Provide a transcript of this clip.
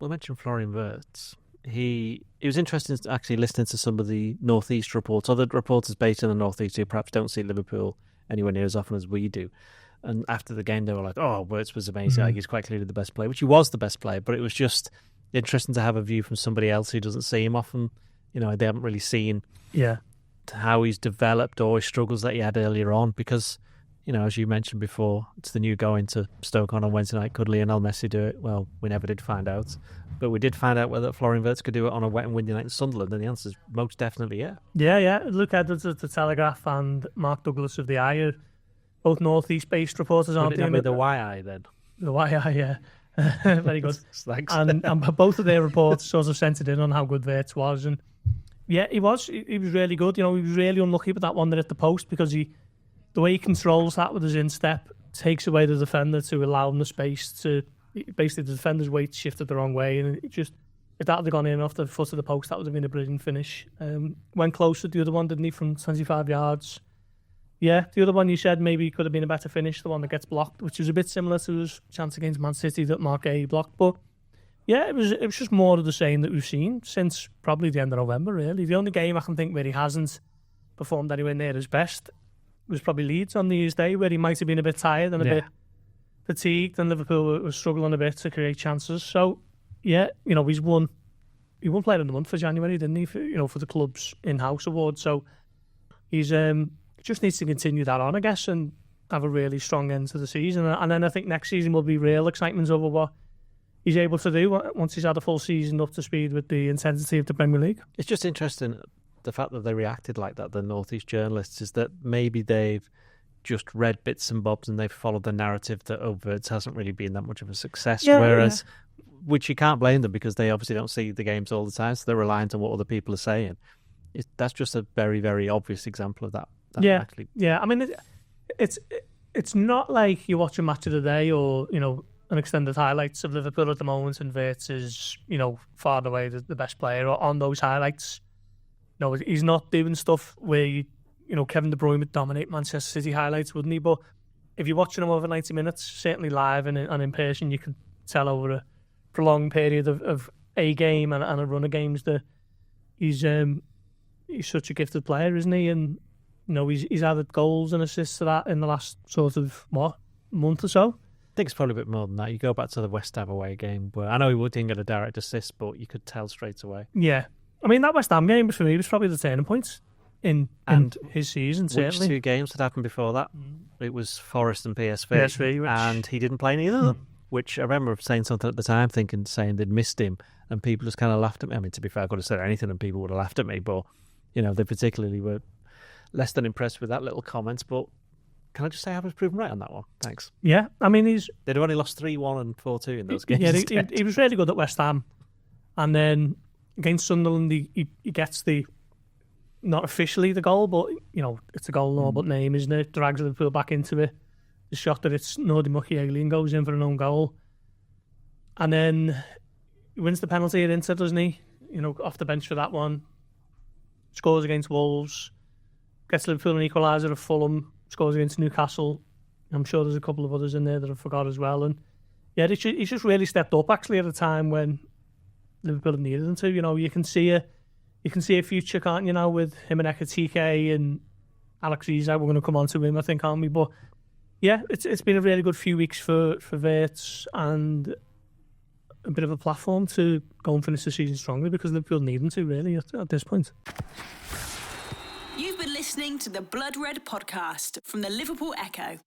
I mentioned Florian Wirtz. It was interesting actually listening to some of the North East reports, other reporters based in the North East who perhaps don't see Liverpool anywhere near as often as we do. And after the game, they were like, "Oh, Wirtz was amazing. Like, he's quite clearly the best player," which he was the best player. But it was just interesting to have a view from somebody else who doesn't see him often. They haven't really seen how he's developed or his struggles that he had earlier on. Because, as you mentioned before, it's the new going to Stoke on Wednesday night. Could Lionel Messi do it? Well, we never did find out. But we did find out whether Florian Wirtz could do it on a wet and windy night in Sunderland, and the answer is most definitely yeah. Yeah. Luke Edwards of the Telegraph and Mark Douglas of the Eye are both North East based reporters, aren't they? Would it be the YI then? The YI, yeah. Very good. Thanks. And both of their reports sort of centred in on how good Wirtz was, and yeah, he was really good. He was really unlucky with that one that hit the post, because the way he controls that with his instep takes away the defender to allow him the space to. Basically, the defender's weight shifted the wrong way, and if that had gone in off the foot of the post, that would have been a brilliant finish. Went close to the other one, didn't he, from 25 yards? Yeah, the other one you said maybe could have been a better finish, the one that gets blocked, which was a bit similar to his chance against Man City that Mark A blocked. But yeah, it was just more of the same that we've seen since probably the end of November, really. The only game I can think where he hasn't performed anywhere near his best was probably Leeds on New Year's Day, where he might have been a bit tired and a bit fatigued, and Liverpool was struggling a bit to create chances. So yeah, he won Player of the Month for January, didn't he? For the club's in-house award. So he's just needs to continue that on, I guess, and have a really strong end to the season. And then I think next season will be real excitement over what he's able to do once he's had a full season up to speed with the intensity of the Premier League. It's just interesting, the fact that they reacted like that, the North East journalists, is that maybe they've just read bits and bobs and they've followed the narrative that Wirtz hasn't really been that much of a success, which you can't blame them, because they obviously don't see the games all the time, so they're reliant on what other people are saying. That's just a very, very obvious example of that. Actually. Yeah. I mean, it's not like you watch a match of the day or an extended highlights of Liverpool at the moment, and Wirtz is far and away the best player on those highlights. No, he's not doing stuff where Kevin De Bruyne would dominate Manchester City highlights, wouldn't he? But if you're watching him over 90 minutes, certainly live and in person, you can tell over a prolonged period of a game and a run of games that he's such a gifted player, isn't he? And he's added goals and assists to that in the last sort of month or so. I think it's probably a bit more than that. You go back to the West Ham away game, where I know he didn't get a direct assist, but you could tell straight away. Yeah, I mean, that West Ham game for me was probably the turning point in his season, certainly. Which two games had happened before that? It was Forest and PSV, and he didn't play in either of them. Which I remember saying something at the time, saying they'd missed him, and people just kind of laughed at me. I mean, to be fair, I could have said anything and people would have laughed at me, but they particularly were less than impressed with that little comment. But can I just say I was proven right on that one? Thanks. Yeah, I mean, they'd only lost 3-1 and 4-2 in those games. Yeah, he was really good at West Ham, and then against Sunderland, he gets not officially the goal, but it's a goal in all but name, isn't it? Drags Liverpool back into it. The shot that it's Nordi Mukiele and goes in for an own goal, and then he wins the penalty at Inter, doesn't he? Off the bench for that one. Scores against Wolves, gets Liverpool an equaliser at Fulham, scores against Newcastle. I'm sure there's a couple of others in there that I forgot as well. And yeah, he's just really stepped up actually at a time when Liverpool needed him to. You can see a future, can't you, now, with him and Ekatike and Alex Isak. We're going to come on to him, I think, aren't we? But yeah, it's been a really good few weeks for Wirtz, and a bit of a platform to go and finish the season strongly, because Liverpool need him to, really, at this point. You've been listening to the Blood Red podcast from the Liverpool Echo.